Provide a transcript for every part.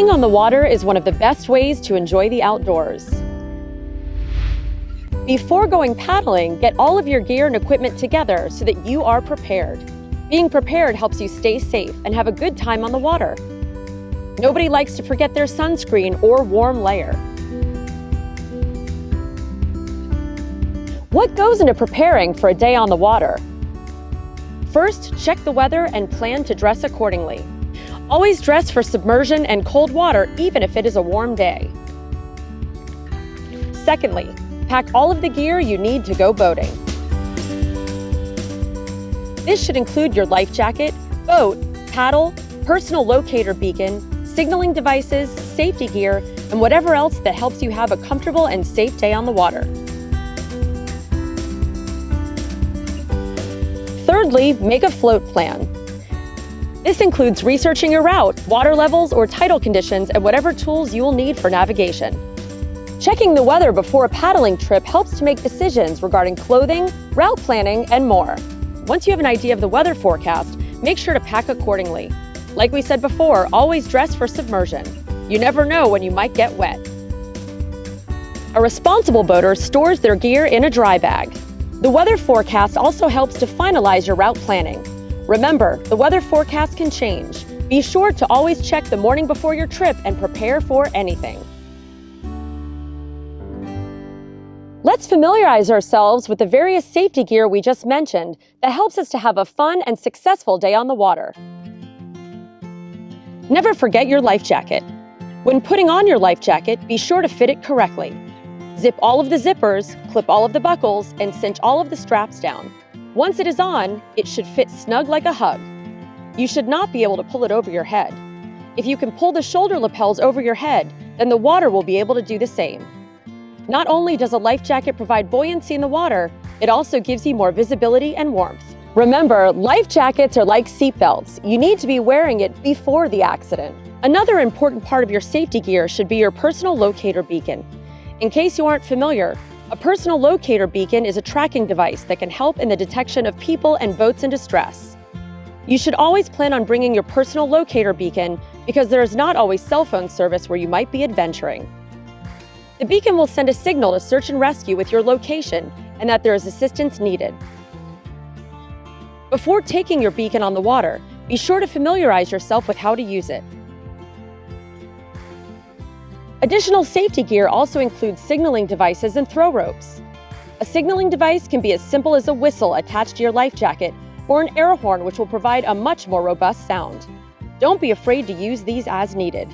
Being on the water is one of the best ways to enjoy the outdoors. Before going paddling, get all of your gear and equipment together so that you are prepared. Being prepared helps you stay safe and have a good time on the water. Nobody likes to forget their sunscreen or warm layer. What goes into preparing for a day on the water? First, check the weather and plan to dress accordingly. Always dress for submersion and cold water, even if it is a warm day. Secondly, pack all of the gear you need to go boating. This should include your life jacket, boat, paddle, personal locator beacon, signaling devices, safety gear, and whatever else that helps you have a comfortable and safe day on the water. Thirdly, make a float plan. This includes researching your route, water levels or tidal conditions, and whatever tools you will need for navigation. Checking the weather before a paddling trip helps to make decisions regarding clothing, route planning, and more. Once you have an idea of the weather forecast, make sure to pack accordingly. Like we said before, always dress for submersion. You never know when you might get wet. A responsible boater stores their gear in a dry bag. The weather forecast also helps to finalize your route planning. Remember, the weather forecast can change. Be sure to always check the morning before your trip and prepare for anything. Let's familiarize ourselves with the various safety gear we just mentioned that helps us to have a fun and successful day on the water. Never forget your life jacket. When putting on your life jacket, be sure to fit it correctly. Zip all of the zippers, clip all of the buckles, and cinch all of the straps down. Once it is on, it should fit snug like a hug. You should not be able to pull it over your head. If you can pull the shoulder lapels over your head, then the water will be able to do the same. Not only does a life jacket provide buoyancy in the water, it also gives you more visibility and warmth. Remember, life jackets are like seat belts. You need to be wearing it before the accident. Another important part of your safety gear should be your personal locator beacon. In case you aren't familiar, a personal locator beacon is a tracking device that can help in the detection of people and boats in distress. You should always plan on bringing your personal locator beacon because there is not always cell phone service where you might be adventuring. The beacon will send a signal to search and rescue with your location and that there is assistance needed. Before taking your beacon on the water, be sure to familiarize yourself with how to use it. Additional safety gear also includes signaling devices and throw ropes. A signaling device can be as simple as a whistle attached to your life jacket or an air horn, which will provide a much more robust sound. Don't be afraid to use these as needed.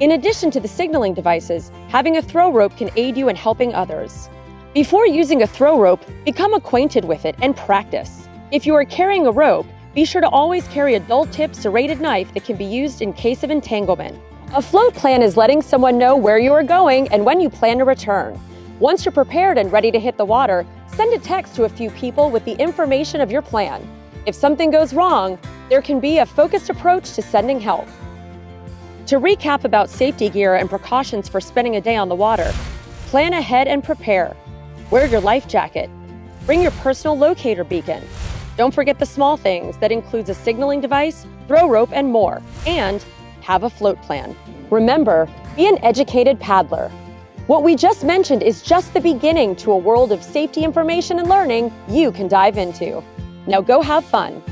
In addition to the signaling devices, having a throw rope can aid you in helping others. Before using a throw rope, become acquainted with it and practice. If you are carrying a rope, be sure to always carry a dull-tipped serrated knife that can be used in case of entanglement. A float plan is letting someone know where you are going and when you plan to return. Once you're prepared and ready to hit the water, send a text to a few people with the information of your plan. If something goes wrong, there can be a focused approach to sending help. To recap about safety gear and precautions for spending a day on the water, plan ahead and prepare. Wear your life jacket. Bring your personal locator beacon. Don't forget the small things that includes a signaling device, throw rope, and more. And have a float plan. Remember, be an educated paddler. What we just mentioned is just the beginning to a world of safety information and learning you can dive into. Now go have fun.